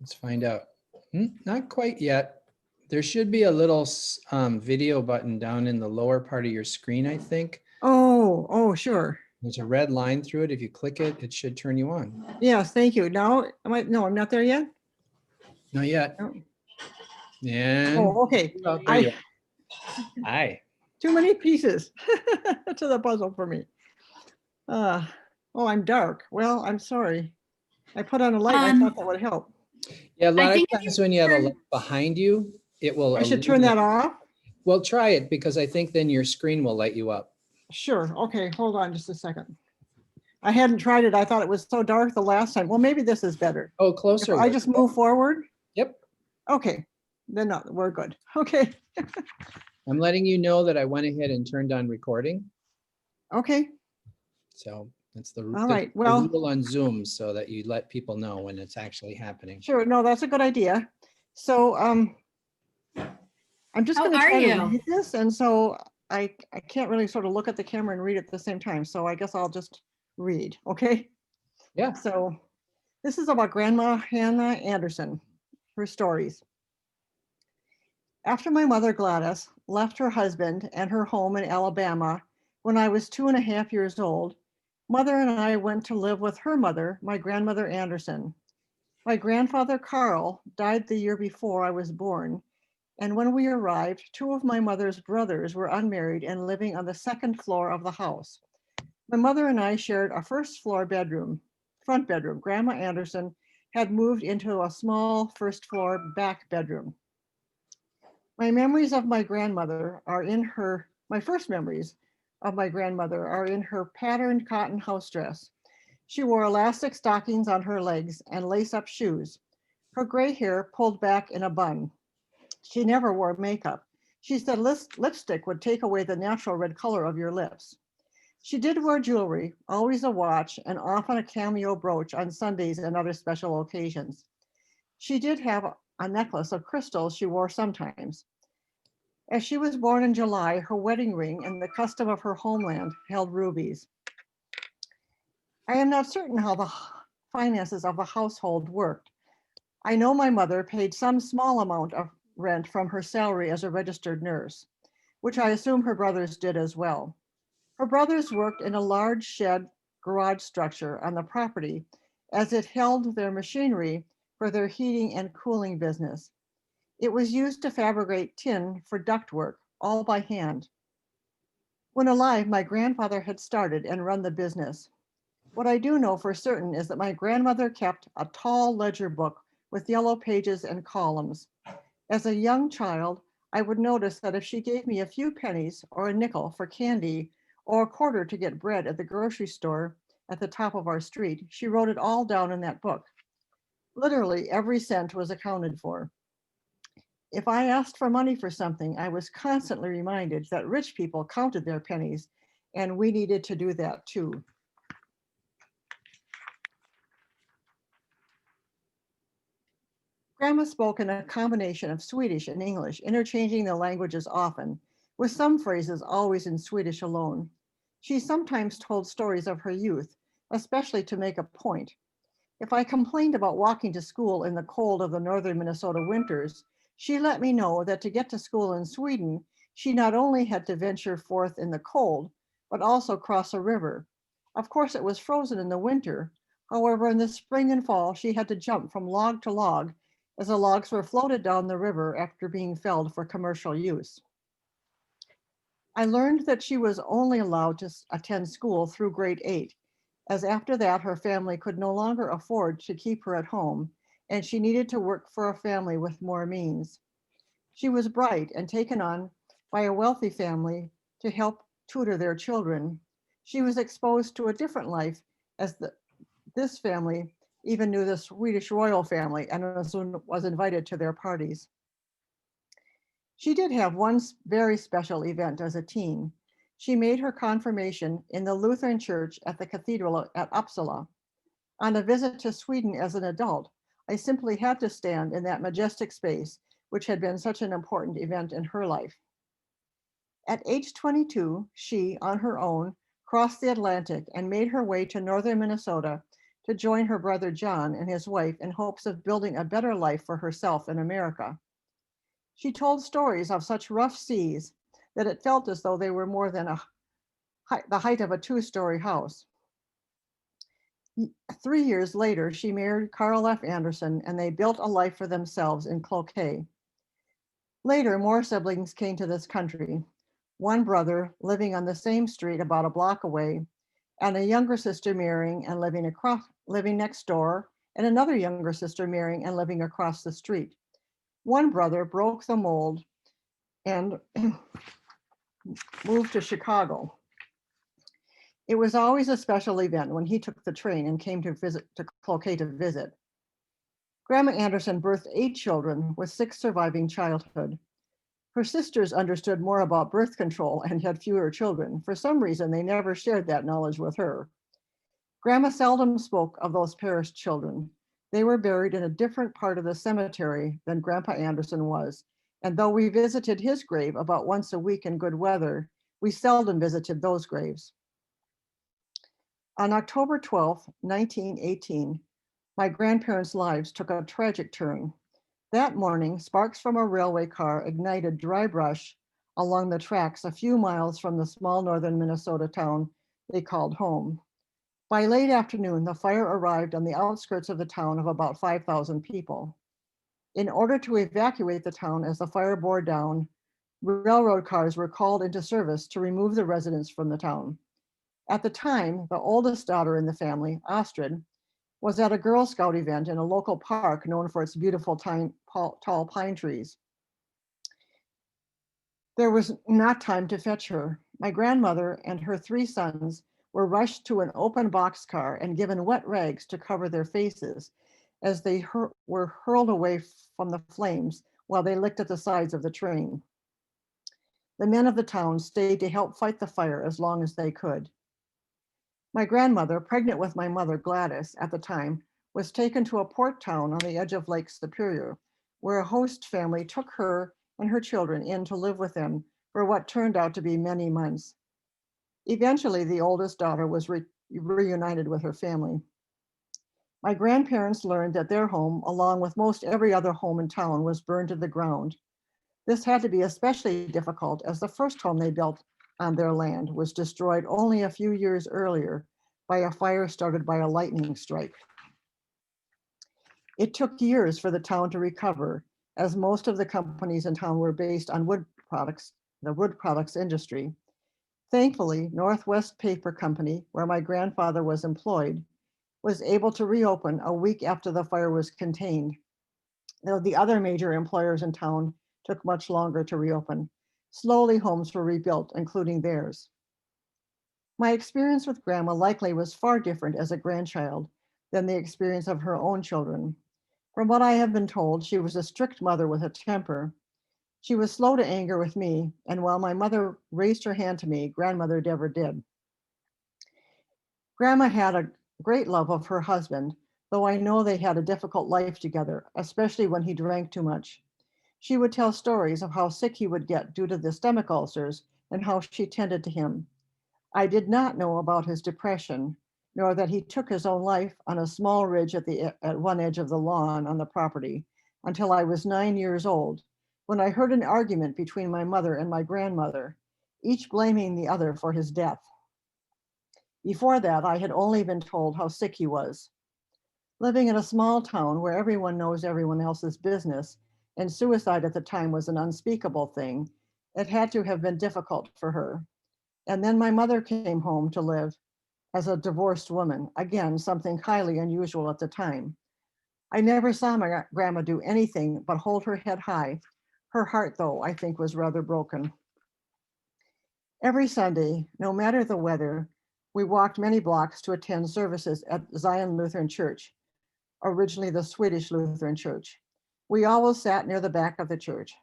Let's find out. Not quite yet. There should be a little video button down in the lower part of your screen, I think. Oh, sure. There's a red line through it. If you click it, it should turn you on. Yes, thank you. Now, no, I'm not there yet. Not yet. No. And Oh, okay. there you are. Hi. Too many pieces to the puzzle for me. Oh, I'm dark. Well, I'm sorry. I put on a light. I thought that would help. Yeah, a lot of times when you have a light behind you, it will. I should turn that off? Well, try it because I think then your screen will light you up. Sure. Okay, hold on just a second. I hadn't tried it. I thought it was so dark the last time. Well, maybe this is better. Oh, closer. If I just move forward? Yep. Okay, then no, we're good. Okay. I'm letting you know that I went ahead and turned on recording. Okay. So that's the rule on Zoom, so that you let people know when it's actually happening. Sure. No, that's a good idea. So I'm just going to try to read this, and so I can't really sort of look at the camera and read at the same time. So I guess I'll just read. Okay. Yeah. So this is about Grandma Hanna Anderson, her stories. After my mother Gladys left her husband and her home in Alabama when I was 2.5 years old, Mother and I went to live with her mother, my grandmother Anderson. My grandfather Carl died the year before I was born, and when we arrived, 2 of my mother's brothers were unmarried and living on the 2nd floor of the house. My mother and I shared a 1st floor bedroom, front bedroom. Grandma Anderson had moved into a small 1st floor back bedroom. My memories of my grandmother are in her, my first memories of my grandmother are in her patterned cotton house dress. She wore elastic stockings on her legs and lace-up shoes. Her gray hair pulled back in a bun. She never wore makeup. She said lipstick would take away the natural red color of your lips. She did wear jewelry, always a watch, and often a cameo brooch on Sundays and other special occasions. She did have a necklace of crystals she wore sometimes. As she was born in July, her wedding ring and the custom of her homeland held rubies. I am not certain how the finances of the household worked. I know my mother paid some small amount of rent from her salary as a registered nurse, which I assume her brothers did as well. Her brothers worked in a large shed garage structure on the property as it held their machinery for their heating and cooling business. It was used to fabricate tin for ductwork, all by hand. When alive, my grandfather had started and run the business. What I do know for certain is that my grandmother kept a tall ledger book with yellow pages and columns. As a young child, I would notice that if she gave me a few pennies or a nickel for candy or a quarter to get bread at the grocery store at the top of our street, she wrote it all down in that book. Literally every cent was accounted for. If I asked for money for something, I was constantly reminded that rich people counted their pennies, and we needed to do that too. Grandma spoke in a combination of Swedish and English, interchanging the languages often, with some phrases always in Swedish alone. She sometimes told stories of her youth, especially to make a point. If I complained about walking to school in the cold of the northern Minnesota winters, she let me know that to get to school in Sweden, she not only had to venture forth in the cold, but also cross a river. Of course, it was frozen in the winter. However, in the spring and fall, she had to jump from log to log as the logs were floated down the river after being felled for commercial use. I learned that she was only allowed to attend school through grade 8, as after that her family could no longer afford to keep her at home, and she needed to work for a family with more means. She was bright and taken on by a wealthy family to help tutor their children. She was exposed to a different life as this family even knew the Swedish royal family and was invited to their parties. She did have one very special event as a teen. She made her confirmation in the Lutheran church at the cathedral at Uppsala. On a visit to Sweden as an adult, I simply had to stand in that majestic space, which had been such an important event in her life. At age 22, she, on her own, crossed the Atlantic and made her way to northern Minnesota to join her brother John and his wife in hopes of building a better life for herself in America. She told stories of such rough seas that it felt as though they were more than the height of a two-story house. 3 years later, she married Carl F. Anderson, and they built a life for themselves in Cloquet. Later, more siblings came to this country. One brother living on the same street about a block away, and a younger sister marrying and living next door, and another younger sister marrying and living across the street. One brother broke the mold and moved to Chicago. It was always a special event when he took the train and came to Cloquet to visit. Grandma Anderson birthed 8 children with 6 surviving childhood. Her sisters understood more about birth control and had fewer children. For some reason, they never shared that knowledge with her. Grandma seldom spoke of those perished children. They were buried in a different part of the cemetery than Grandpa Anderson was, and though we visited his grave about once a week in good weather, we seldom visited those graves. On October 12, 1918, my grandparents' lives took a tragic turn. That morning, sparks from a railway car ignited dry brush along the tracks a few miles from the small northern Minnesota town they called home. By late afternoon, the fire arrived on the outskirts of the town of about 5,000 people. In order to evacuate the town as the fire bore down, railroad cars were called into service to remove the residents from the town. At the time, the oldest daughter in the family, Astrid, was at a Girl Scout event in a local park known for its beautiful tall pine trees. There was not time to fetch her. My grandmother and her 3 sons were rushed to an open boxcar and given wet rags to cover their faces as they were hurled away from the flames while they licked at the sides of the train. The men of the town stayed to help fight the fire as long as they could. My grandmother, pregnant with my mother Gladys at the time, was taken to a port town on the edge of Lake Superior, where a host family took her and her children in to live with them for what turned out to be many months. Eventually, the oldest daughter was reunited with her family. My grandparents learned that their home, along with most every other home in town, was burned to the ground. This had to be especially difficult as the first home they built on their land was destroyed only a few years earlier by a fire started by a lightning strike. It took years for the town to recover, as most of the companies in town were based on the wood products industry. Thankfully, Northwest Paper Company, where my grandfather was employed, was able to reopen a week after the fire was contained, though the other major employers in town took much longer to reopen. Slowly, homes were rebuilt, including theirs. My experience with Grandma likely was far different as a grandchild than the experience of her own children. From what I have been told, she was a strict mother with a temper. She was slow to anger with me, and while my mother raised her hand to me, Grandmother never did. Grandma had a great love of her husband, though I know they had a difficult life together, especially when he drank too much. She would tell stories of how sick he would get due to the stomach ulcers and how she tended to him. I did not know about his depression, nor that he took his own life on a small ridge at one edge of the lawn on the property until I was 9 years old, when I heard an argument between my mother and my grandmother, each blaming the other for his death. Before that, I had only been told how sick he was. Living in a small town where everyone knows everyone else's business, and suicide at the time was an unspeakable thing, it had to have been difficult for her. And then my mother came home to live as a divorced woman, again, something highly unusual at the time. I never saw my grandma do anything but hold her head high. Her heart, though, I think was rather broken. Every Sunday, no matter the weather, we walked many blocks to attend services at Zion Lutheran Church, originally the Swedish Lutheran Church. We always sat near the back of the church.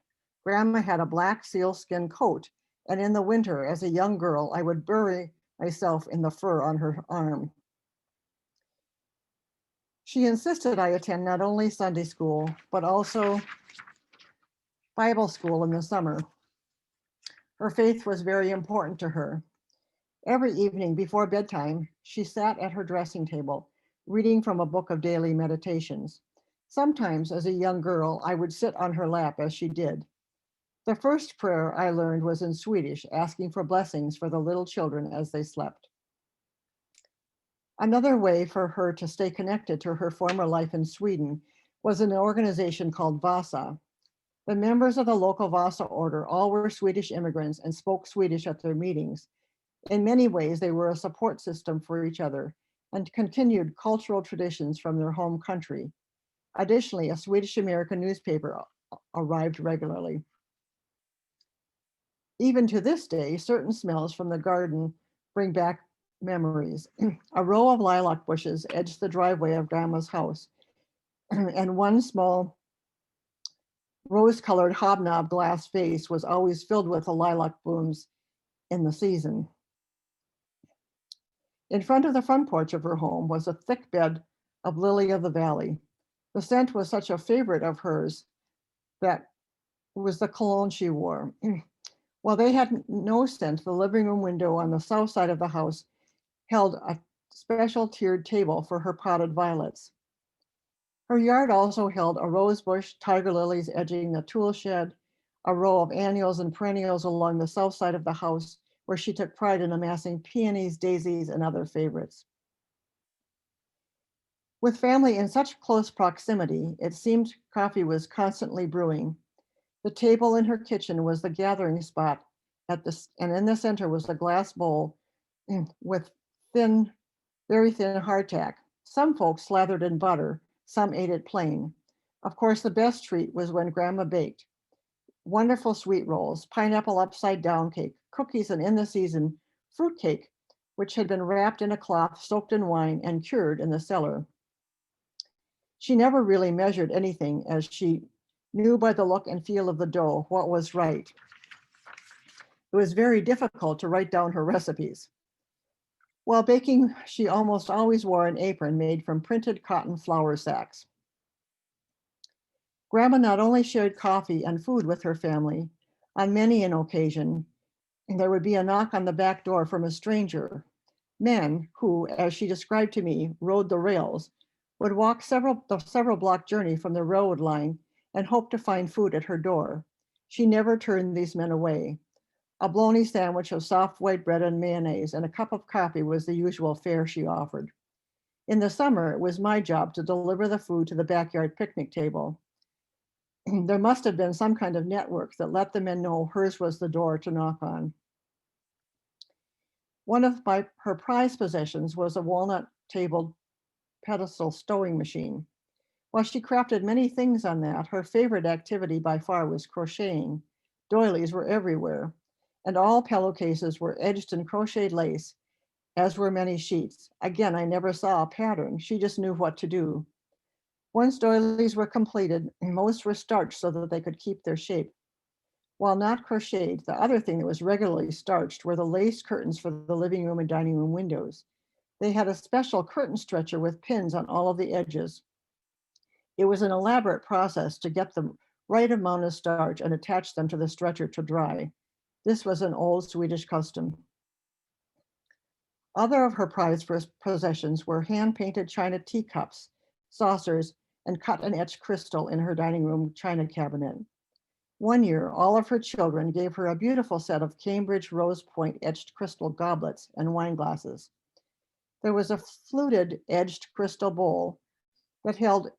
Grandma had a black sealskin coat, and in the winter, as a young girl, I would bury myself in the fur on her arm. She insisted I attend not only Sunday school, but also Bible school in the summer. Her faith was very important to her. Every evening before bedtime, she sat at her dressing table, reading from a book of daily meditations. Sometimes, as a young girl, I would sit on her lap as she did. The first prayer I learned was in Swedish, asking for blessings for the little children as they slept. Another way for her to stay connected to her former life in Sweden was an organization called Vasa. The members of the local Vasa order all were Swedish immigrants and spoke Swedish at their meetings. In many ways, they were a support system for each other and continued cultural traditions from their home country. Additionally, a Swedish American newspaper arrived regularly. Even to this day, certain smells from the garden bring back memories. A row of lilac bushes edged the driveway of Grandma's house, and one small rose-colored hobnob glass vase was always filled with the lilac blooms in the season. In front of the front porch of her home was a thick bed of lily of the valley. The scent was such a favorite of hers that was the cologne she wore. While they had no scent, the living room window on the south side of the house held a special tiered table for her potted violets. Her yard also held a rose bush, tiger lilies edging the tool shed, a row of annuals and perennials along the south side of the house, where she took pride in amassing peonies, daisies, and other favorites. With family in such close proximity, it seemed coffee was constantly brewing. The table in her kitchen was the gathering spot and in the center was a glass bowl with thin, very thin hardtack. Some folks slathered in butter, some ate it plain. Of course, the best treat was when Grandma baked wonderful sweet rolls, pineapple upside down cake, cookies, and in the season, fruit cake, which had been wrapped in a cloth, soaked in wine, and cured in the cellar. She never really measured anything, as she knew by the look and feel of the dough what was right. It was very difficult to write down her recipes. While baking, she almost always wore an apron made from printed cotton flour sacks. Grandma not only shared coffee and food with her family, on many an occasion, there would be a knock on the back door from a stranger. Men who, as she described to me, rode the rails, would walk the several block journey from the railroad line and hope to find food at her door. She never turned these men away. A bologna sandwich of soft white bread and mayonnaise and a cup of coffee was the usual fare she offered. In the summer, it was my job to deliver the food to the backyard picnic table. There must have been some kind of network that let the men know hers was the door to knock on. One of her prized possessions was a walnut tabled pedestal stowing machine. While she crafted many things on that, her favorite activity by far was crocheting. Doilies were everywhere, and all pillowcases were edged in crocheted lace, as were many sheets. Again, I never saw a pattern. She just knew what to do. Once doilies were completed, most were starched so that they could keep their shape. While not crocheted, the other thing that was regularly starched were the lace curtains for the living room and dining room windows. They had a special curtain stretcher with pins on all of the edges. It was an elaborate process to get the right amount of starch and attach them to the stretcher to dry. This was an old Swedish custom. Other of her prized possessions were hand-painted china teacups, saucers, and cut and etched crystal in her dining room china cabinet. One year, all of her children gave her a beautiful set of Cambridge rose point etched crystal goblets and wine glasses. There was a fluted edged crystal bowl that held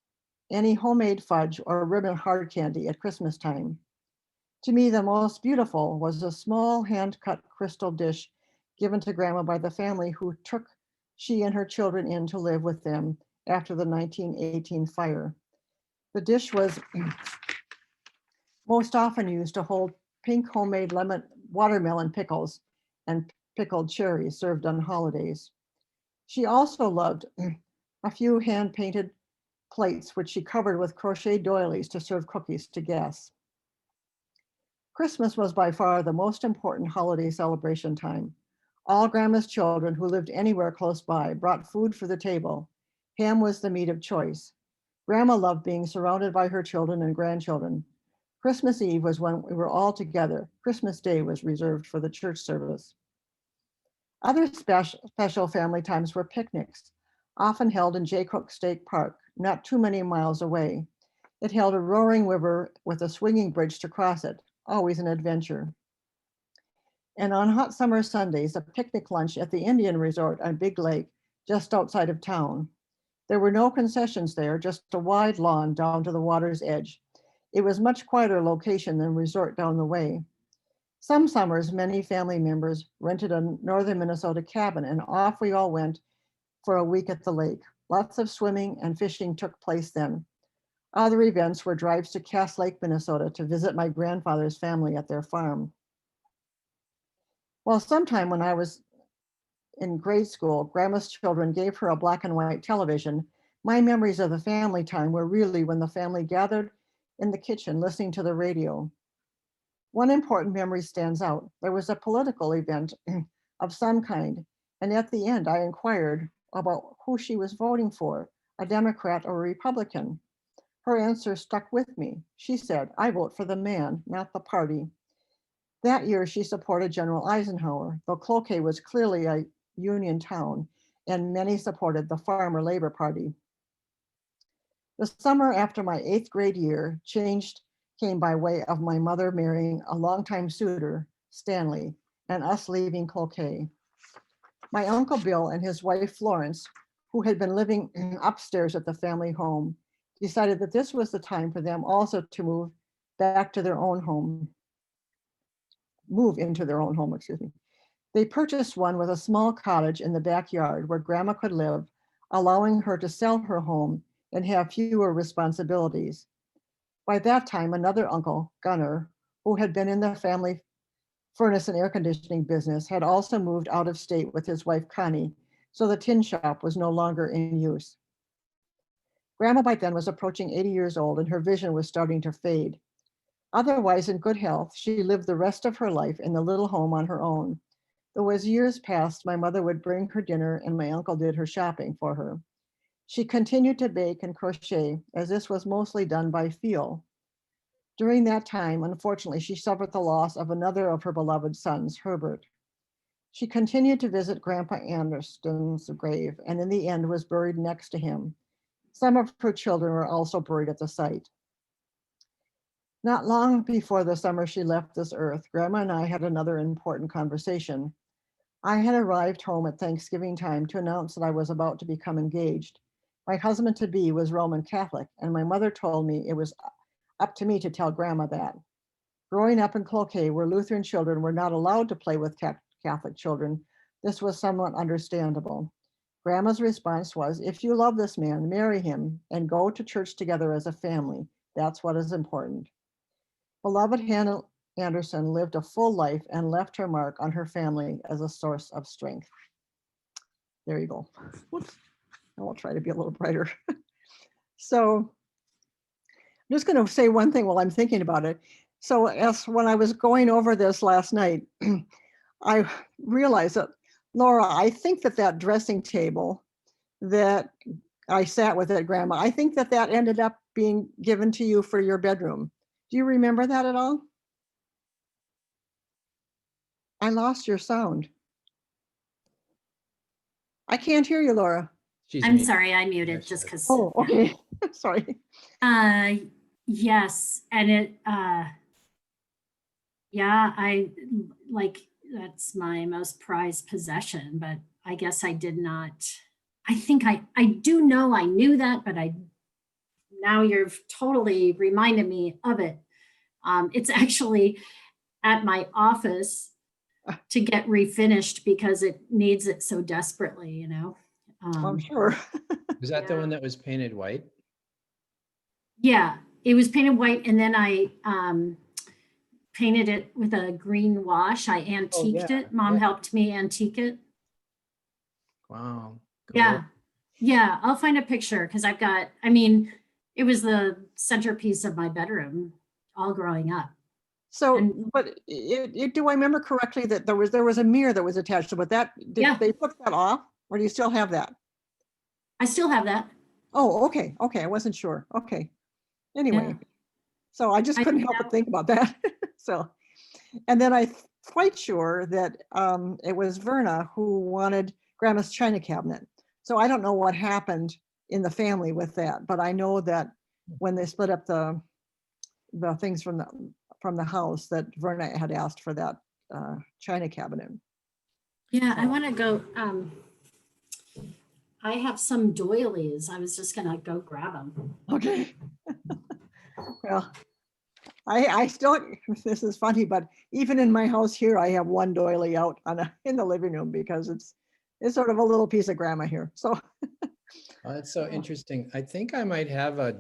any homemade fudge or ribbon hard candy at Christmas time. To me, the most beautiful was a small hand-cut crystal dish given to Grandma by the family who took she and her children in to live with them after the 1918 fire. The dish was most often used to hold pink homemade watermelon pickles and pickled cherries served on holidays. She also loved a few hand-painted plates which she covered with crochet doilies to serve cookies to guests. Christmas was by far the most important holiday celebration time. All Grandma's children who lived anywhere close by brought food for the table. Ham was the meat of choice. Grandma loved being surrounded by her children and grandchildren. Christmas Eve was when we were all together. Christmas Day was reserved for the church service. Other special family times were picnics. often held in Jaycook State Park, not too many miles away. It held a roaring river with a swinging bridge to cross it, always an adventure. And on hot summer Sundays, a picnic lunch at the Indian Resort on Big Lake, just outside of town. There were no concessions there, just a wide lawn down to the water's edge. It was much quieter location than resort down the way. Some summers, many family members rented a northern Minnesota cabin and off we all went for a week at the lake. Lots of swimming and fishing took place then. Other events were drives to Cass Lake, Minnesota to visit my grandfather's family at their farm. Well, sometime when I was in grade school, Grandma's children gave her a black and white television. My memories of the family time were really when the family gathered in the kitchen listening to the radio. One important memory stands out. There was a political event of some kind, and at the end I inquired about who she was voting for, a Democrat or a Republican. Her answer stuck with me. She said, "I vote for the man, not the party." That year she supported General Eisenhower, though Cloquet was clearly a Union town, and many supported the Farmer Labor Party. The summer after my 8th grade year came by way of my mother marrying a longtime suitor, Stanley, and us leaving Cloquet. My Uncle Bill and his wife Florence, who had been living upstairs at the family home, decided that this was the time for them also to move into their own home, excuse me. They purchased one with a small cottage in the backyard where Grandma could live, allowing her to sell her home and have fewer responsibilities. By that time, another uncle, Gunnar, who had been in the family furnace and air conditioning business, had also moved out of state with his wife, Connie, so the tin shop was no longer in use. Grandma by then was approaching 80 years old and her vision was starting to fade. Otherwise in good health, she lived the rest of her life in the little home on her own. Though as years passed, my mother would bring her dinner and my uncle did her shopping for her. She continued to bake and crochet, as this was mostly done by feel. During that time, unfortunately, she suffered the loss of another of her beloved sons, Herbert. She continued to visit Grandpa Anderson's grave and in the end was buried next to him. Some of her children were also buried at the site. Not long before the summer she left this earth, Grandma and I had another important conversation. I had arrived home at Thanksgiving time to announce that I was about to become engaged. My husband-to-be was Roman Catholic, and my mother told me it was up to me to tell Grandma that. Growing up in Cloquet, where Lutheran children were not allowed to play with Catholic children, this was somewhat understandable. Grandma's response was, "If you love this man, marry him and go to church together as a family. That's what is important." Beloved Hanna Anderson lived a full life and left her mark on her family as a source of strength. There you go. Whoops. I will try to be a little brighter. So I'm just going to say one thing while I'm thinking about it. So when I was going over this last night, I realized that, Laura, I think that dressing table that I sat with at Grandma, I think that ended up being given to you for your bedroom. Do you remember that at all? I lost your sound. I can't hear you, Laura. I'm sorry, I muted just because. Oh, okay. Sorry. Yes, and it, yeah, that's my most prized possession, but I guess I did not. I think I do know I knew that, but now you've totally reminded me of it. It's actually at my office to get refinished because it needs it so desperately, you know. I'm sure. Was that the one that was painted white? Yeah, it was painted white, and then I painted it with a green wash. I antiqued it. Mom helped me antique it. Wow. Cool. Yeah, I'll find a picture because it was the centerpiece of my bedroom all growing up. So, but do I remember correctly that there was a mirror that was attached to it? Did they took that off, or do you still have that? I still have that. Oh, okay. I wasn't sure. Okay. Anyway, so I just couldn't help but think about that. So, and then I'm quite sure that it was Verna who wanted Grandma's china cabinet. So I don't know what happened in the family with that, but I know that when they split up the things from the house, that Verna had asked for that china cabinet. Yeah, I So- want to go. I have some doilies. I was just gonna go grab them. Okay. Well, I still, this is funny, but even in my house here, I have one doily out in the living room because it's sort of a little piece of grandma here. So Oh, that's so interesting. I think I might have a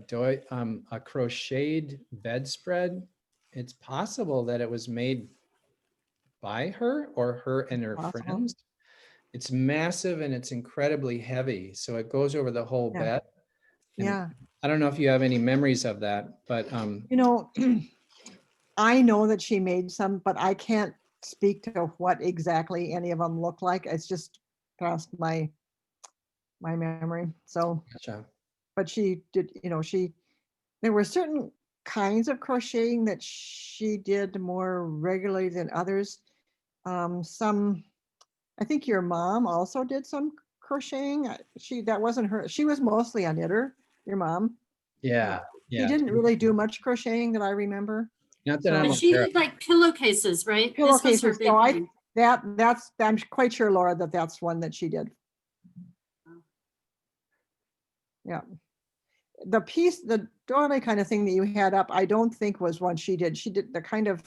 crocheted bedspread. It's possible that it was made by her or her and her Possible. friends. It's massive and it's incredibly heavy, so it goes over the whole Yeah. bed. And yeah, I don't know if you have any memories of that, but you know, I know that she made some, but I can't speak to what exactly any of them look like. It's just past my memory. So, gotcha. but she did, there were certain kinds of crocheting that she did more regularly than others. Some, I think your mom also did some crocheting. That wasn't her. She was mostly a knitter, your mom. Yeah, She yeah. didn't really do much crocheting that I remember. Not that So- I'm But she aware of. did like pillowcases, right? This was her Pillowcases. big So one. I'm quite sure, Laura, that's one that she did. Yeah. The doily kind of thing that you had up, I don't think was one she did. She did the kind of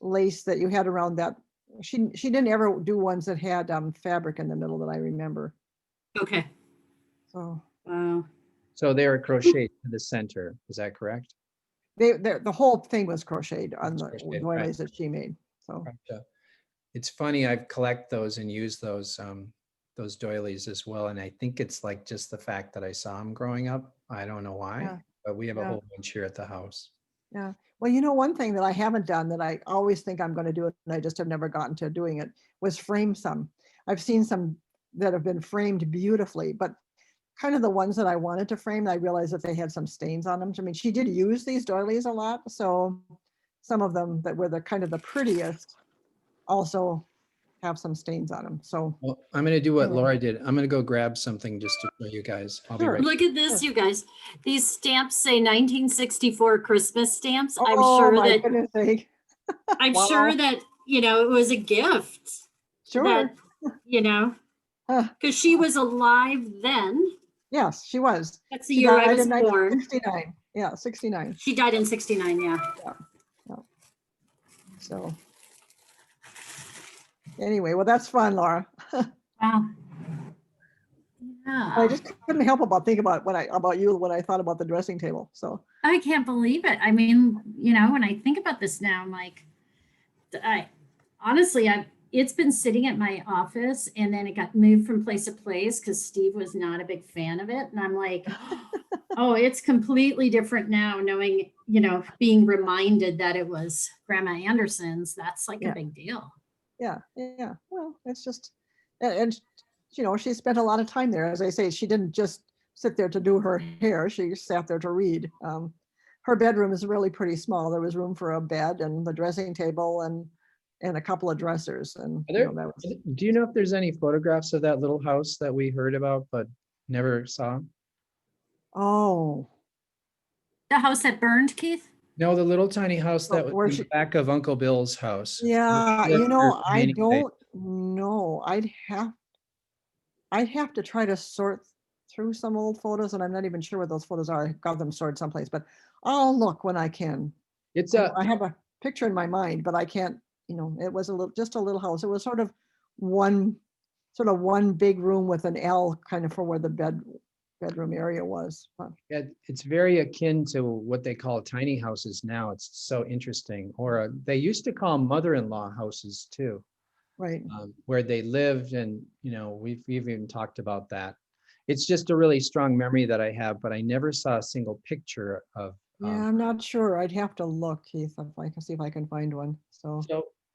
lace that you had around that. She didn't ever do ones that had fabric in the middle that I remember. Okay. So Wow. So they are crocheted to the center. Is that correct? the whole thing was crocheted on It's the crocheted, doilies right. that she made. So Gotcha. It's funny, I collect those and use those doilies as well. And I think it's like just the fact that I saw them growing up. I don't know why, Yeah, but we have a yeah. whole bunch here at the house. yeah. Well, one thing that I haven't done that I always think I'm going to do it, and I just have never gotten to doing it, was frame some. I've seen some that have been framed beautifully, but kind of the ones that I wanted to frame, I realized that they had some stains on them. I mean, she did use these doilies a lot, so some of them that were the kind of the prettiest also have some stains on them. So Well, I'm gonna do what Anyway. Laura did. I'm gonna go grab something just to show you guys. I'll be Sure. right. Look at this, you guys. These stamps say 1964 Christmas stamps. I'm oh sure my that goodness sake. I'm Wow. sure that, it was a gift Sure. that, Huh. because she was alive then. Yes, she was. That's the She year I died was in born. 1969. Yeah, 69. She died in 69, yeah. So anyway, well, that's fun, Laura. Wow. I Yeah. just couldn't help about thinking about you when I thought about the dressing table. So I can't believe it. I mean, when I think about this now, I'm like, honestly, it's been sitting at my office and then it got moved from place to place because Steve was not a big fan of it. And I'm like, oh, it's completely different now, knowing, being reminded that it was Grandma Anderson's. That's like Yeah. a big deal. yeah. Well, it's just, and she spent a lot of time there. As I say, she didn't just sit there to do her hair. She sat there to read. Her bedroom is really pretty small. There was room for a bed and the dressing table and a couple of dressers. And Are there- that was, Do you know if there's any photographs of that little house that we heard about but never saw? oh, The house that burned, Keith? No, the little tiny house that was where in the back of Uncle Bill's house. yeah, Where her I remaining days- don't know. I'd have to try to sort through some old photos, and I'm not even sure where those photos are. I got them stored someplace, but I'll look when I can. It's I have a picture in my mind, but I can't, it was just a little house. It was sort of one big room with an L kind of for where the bedroom area was. But it's very akin to what they call tiny houses now. It's so interesting. Or they used to call them mother-in-law houses too, right. where they lived, and we've even talked about that. It's just a really strong memory that I have, but I never saw a single picture of. Yeah, I'm not sure. I'd have to look, Keith, if I can see if I can find one. So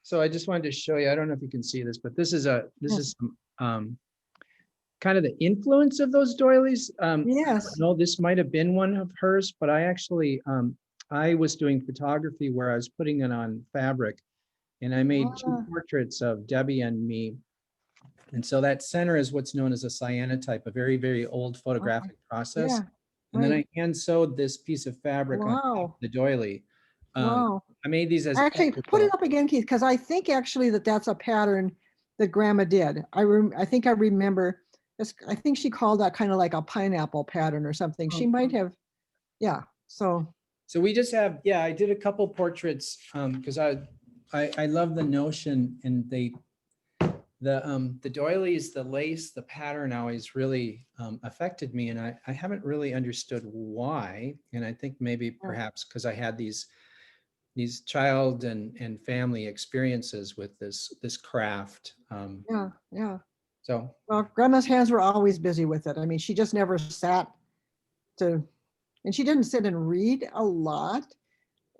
So I just wanted to show you. I don't know if you can see this, but this is some, kind of the influence of those doilies. yes. No, this might have been one of hers, but I actually I was doing photography where I was putting it on fabric, and I made two Ah. portraits of Debbie and me And so that center is what's known as a cyanotype, a very, very old photographic process. Yeah, And then I right. hand sewed this piece of fabric on top of Wow. the doily. Wow. I made these as Actually, put it up again, Keith, because I think actually that's a pattern that Grandma did. I think I remember, I think she called that kind of like a pineapple pattern or something. She might have, yeah, so. So we just have, yeah, I did a couple portraits because I love the notion, and the doilies, the lace, the pattern always really affected me, and I haven't really understood why. And I think maybe perhaps because I had these child and family experiences with this craft. Yeah, yeah. So Well, Grandma's hands were always busy with it. I mean, she just never sat to, and she didn't sit and read a lot,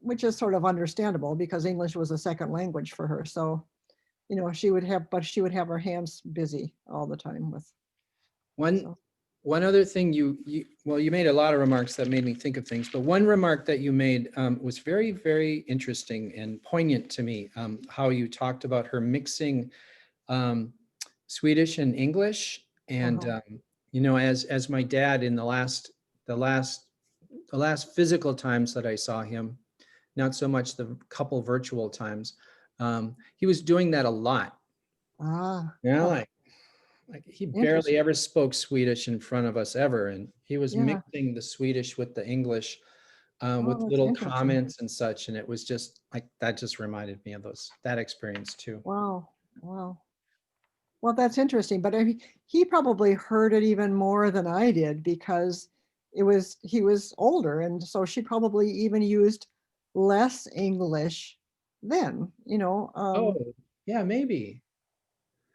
which is sort of understandable because English was a second language for her. So, she would have her hands busy all the time with. one So. one other thing you made a lot of remarks that made me think of things, but one remark that you made was very, very interesting and poignant to me. How you talked about her mixing Swedish and English, and as my dad in the last physical times that I saw him, not so much the couple virtual times, he was doing that a lot. Like he barely ever spoke Swedish in front of us ever, and he was mixing the Swedish with the English with little comments and such, and it was just like that. Just reminded me of that experience too. Wow. Well, that's interesting, but he probably heard it even more than I did because he was older, and so she probably even used less English then. Oh, yeah, maybe.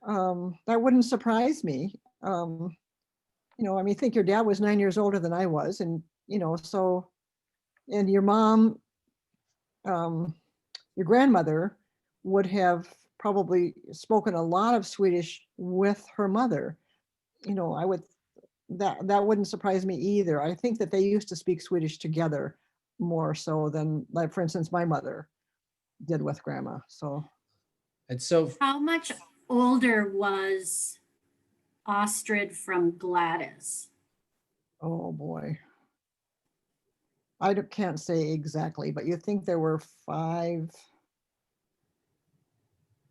That wouldn't surprise me. I mean, think your dad was 9 years older than I was, and so, and your mom, your grandmother would have probably spoken a lot of Swedish with her mother. That wouldn't surprise me either. I think that they used to speak Swedish together more so than, like, for instance, my mother did with Grandma. So. And so, how much older was Ostrid from Gladys? Oh boy. I can't say exactly, but you think there were 5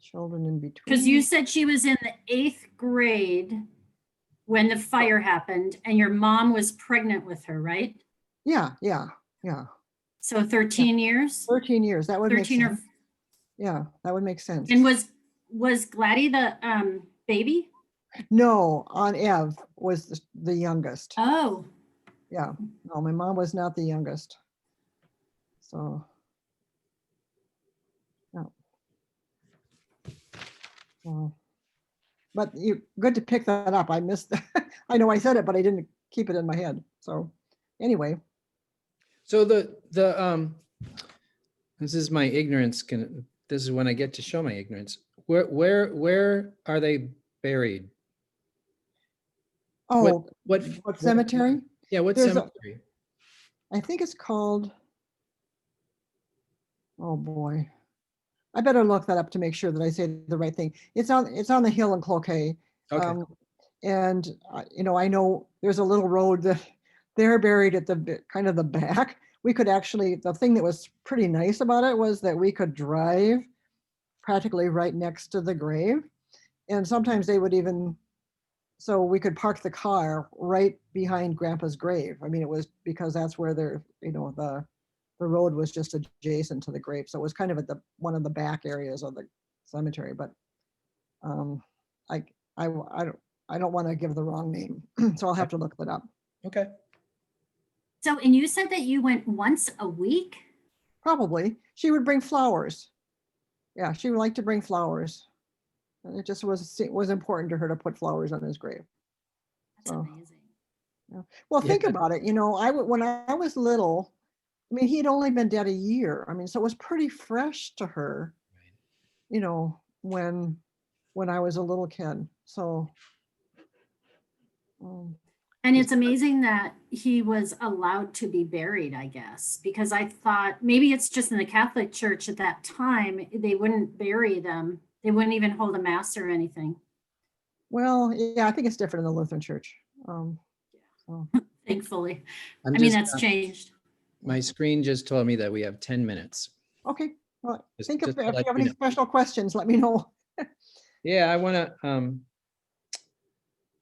children in between? Because you said she was in the 8th grade when the fire happened, and your mom was pregnant with her, right? Yeah. So 13 years? 13 years. That would 13 make or sense. Yeah, that would make sense. and was Gladdy the baby? No, Aunt Ev was the youngest. Oh, Yeah. No, my mom was not the youngest. So. No. Well, but good to pick that up. I missed that. I know I said it, but I didn't keep it in my head. So anyway. So this is my ignorance. This is when I get to show my ignorance. Where are they buried? Oh, what cemetery? Yeah, what cemetery? I think it's called, oh boy. I better look that up to make sure that I say the right thing. It's on the hill in Cloquet. Okay. And I know there's a little road that they're buried at the kind of the back. We could actually, the thing that was pretty nice about it was that we could drive practically right next to the grave. And sometimes they would even, so we could park the car right behind Grandpa's grave. I mean, it was because that's where the road was just adjacent to the grave. So it was kind of at one of the back areas of the cemetery, but I don't want to give the wrong name. So I'll have to look that up. Okay. so, and you said that you went once a week? Probably. She would bring flowers. Yeah, she would like to bring flowers. And it just was important to her to put flowers on his grave. That's amazing. Yeah. Well, think about it. When I was little, I mean, he'd only been dead a year. I mean, so it was pretty fresh to her, when I was a little kid. So. And it's amazing that he was allowed to be buried, I guess, because I thought maybe it's just in the Catholic Church at that time, they wouldn't bury them. They wouldn't even hold a mass or anything. Well, yeah, I think it's different in the Lutheran Church. So, Thankfully. I'm I mean, just, that's changed. my screen just told me that we have 10 minutes. okay. Well, Just, think just if to you let have you any know. special questions, let me know. Yeah, I want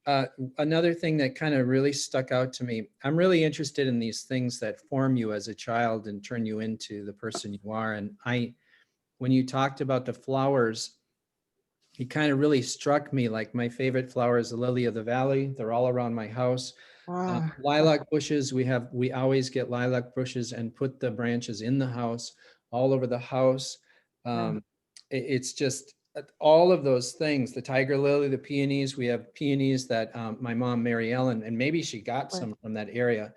to, another thing that kind of really stuck out to me, I'm really interested in these things that form you as a child and turn you into the person you are. And when you talked about the flowers, it kind of really struck me, like my favorite flower is the lily of the valley. They're all around my house. Ah, Lilac bushes, we always get lilac bushes and put the branches in the house, all over the house. It's just all of those things, the tiger lily, the peonies, we have peonies that my mom, Mary Ellen, and maybe she got some from that area.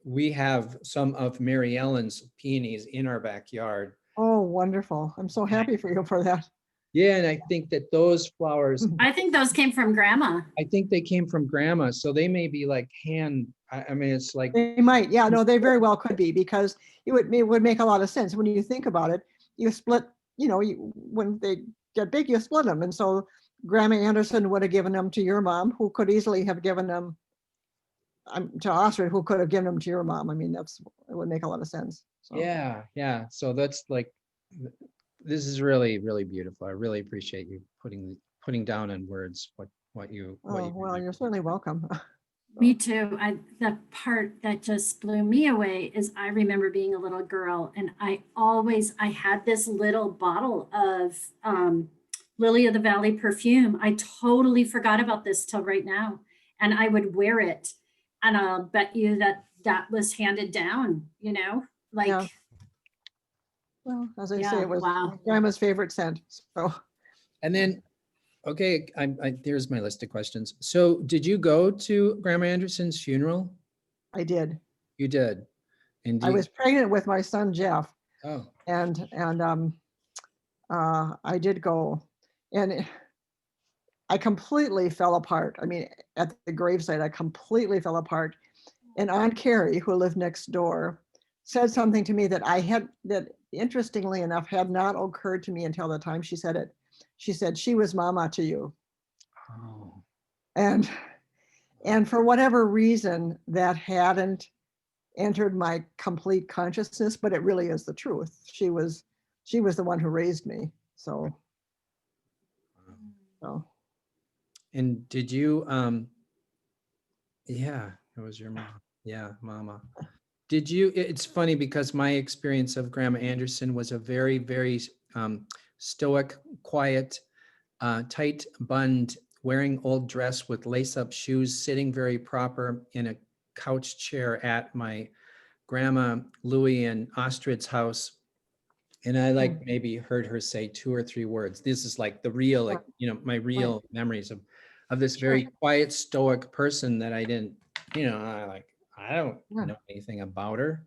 We have some of Mary Ellen's peonies in our backyard. oh, wonderful. I'm so happy for you for that. Yeah, and I think that those flowers, I think those came from grandma. I think they came from grandma, so they may be like I mean, it's like, They might, yeah, no, they very well could be, because it would make a lot of sense when you think about it. You split, when they get big, you split them. And so Grandma Anderson would have given them to your mom, who could easily have given them to Ostrid, who could have given them to your mom. I mean, it would make a lot of sense. So, yeah. So that's like, this is really, really beautiful. I really appreciate you putting down in words what you oh, well, you're certainly welcome. Me too. The part that just blew me away is I remember being a little girl and I had this little bottle of Lily of the Valley perfume. I totally forgot about this till right now. And I would wear it. And I'll bet you that was handed down, like, Yeah. Well, as I say, Yeah, it was wow. Grandma's favorite scent. So And then, okay, there's my list of questions. So did you go to Grandma Anderson's funeral? I did. You did. And I was pregnant with my son, Jeff. oh, And I did go, and I completely fell apart. I mean, at the gravesite, I completely fell apart. And Aunt Carrie, who lived next door, said something to me that interestingly enough had not occurred to me until the time she said it. She said, "She was mama to you." oh, And for whatever reason, that hadn't entered my complete consciousness, but it really is the truth. She was the one who raised me. So and did you, yeah, it was your mom. Yeah, mama. Did you, it's funny because my experience of Grandma Anderson was a very, very stoic, quiet, tight bunned, wearing old dress with lace-up shoes, sitting very proper in a couch chair at my grandma Louie and Ostrid's house. And I like maybe heard her say 2 or 3 words. This is like the real, like, my real memories of this very quiet, stoic person that I didn't, I don't know anything about her.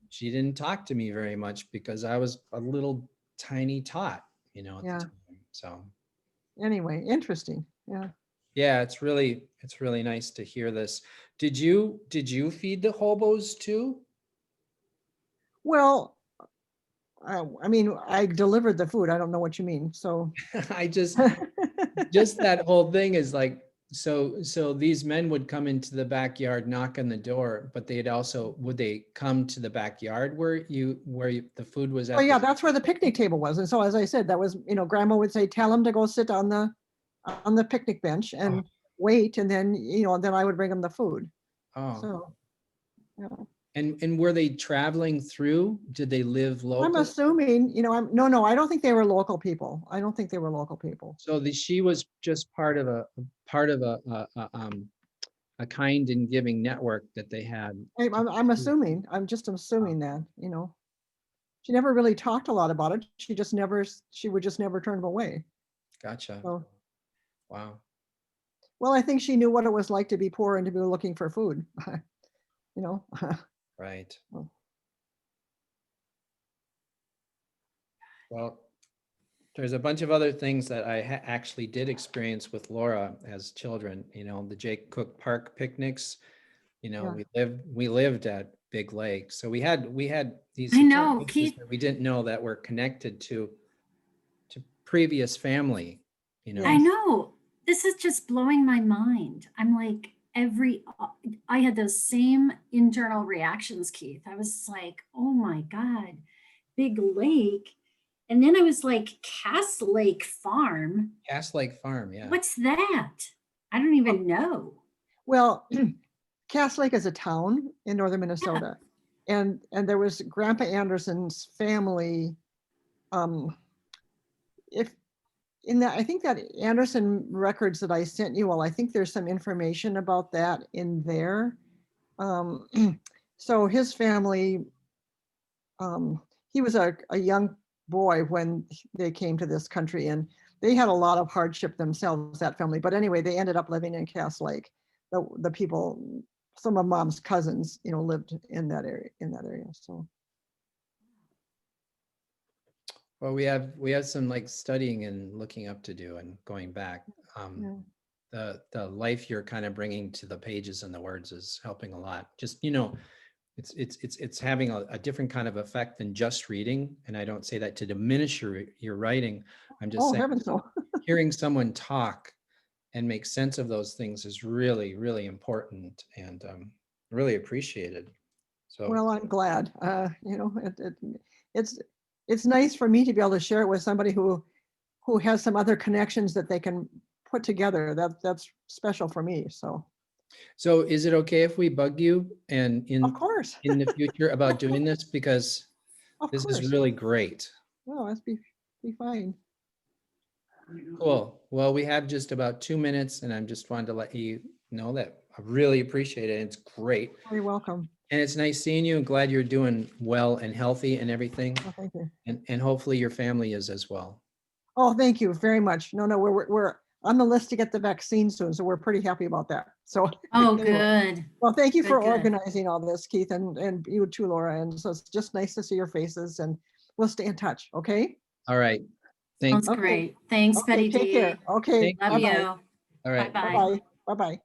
She didn't talk to me very much because I was a little tiny tot, at the time. So anyway, interesting. yeah, it's really nice to hear this. Did you feed the hobos too? Well, I mean, I delivered the food. I don't know what you mean. So I just that whole thing is like, so these men would come into the backyard, knock on the door, but would they come to the backyard where the food was at? oh yeah, that's where the picnic table was. And so as I said, that was, Grandma would say, tell him to go sit on the picnic bench and wait, and then then I would bring him the food. Oh. So And were they traveling through? Did they live local? I'm assuming, no, I don't think they were local people. I don't think they were local people. So she was just part of a kind and giving network that they had. I'm assuming. I'm just assuming that, She never really talked a lot about it. She would just never turn them away. Gotcha. So, wow. Well, I think she knew what it was like to be poor and to be looking for food. Right. Well, there's a bunch of other things that I actually did experience with Laura as children. The Jake Cook Park picnics. We lived at Big Lake, so we had these. I know, Keith, that we didn't know that were connected to previous family. I know. this is just blowing my mind. I'm like, I had those same internal reactions, Keith. I was like, oh my God, big lake. And then I was like, Cass Lake Farm. Cass Lake Farm, yeah. What's that? I don't even know. Well, Cass Lake is a town in northern Minnesota. And there was Grandpa Anderson's family. If in that, I think that Anderson records that I sent you all, I think there's some information about that in there. So his family, he was a young boy when they came to this country, and they had a lot of hardship themselves, that family. But anyway, they ended up living in Cass Lake. The people, some of Mom's cousins, lived in that area. So. Well, we have some like studying and looking up to do and going back. The life you're kind of bringing to the pages and the words is helping a lot. Just, it's having a different kind of effect than just reading. And I don't say that to diminish your writing. I'm just saying Heavens no. hearing someone talk and make sense of those things is really, really important and really appreciated. So, well, I'm glad. It's nice for me to be able to share it with somebody who has some other connections that they can put together. That's special for me. So is it okay if we bug you and Of course. in the future about doing this, because this is really great. Well, that's be fine. Cool. Well, we have just about 2 minutes, and I just wanted to let you know that I really appreciate it. It's great. You're welcome. And it's nice seeing you. I'm glad you're doing well and healthy and everything. Oh, thank you. And hopefully your family is as well. Oh, thank you very much. No, we're on the list to get the vaccine soon, so we're pretty happy about that. So. Oh, anyway. good. Well, thank you for Good. organizing all this, Keith, and you too, Laura. And so it's just nice to see your faces, and we'll stay in touch. Okay. All right. Thanks. Sounds great. Thanks, Betty Take Dee. care. Okay. Love you. All right. Bye-bye. Bye-bye. Bye-bye.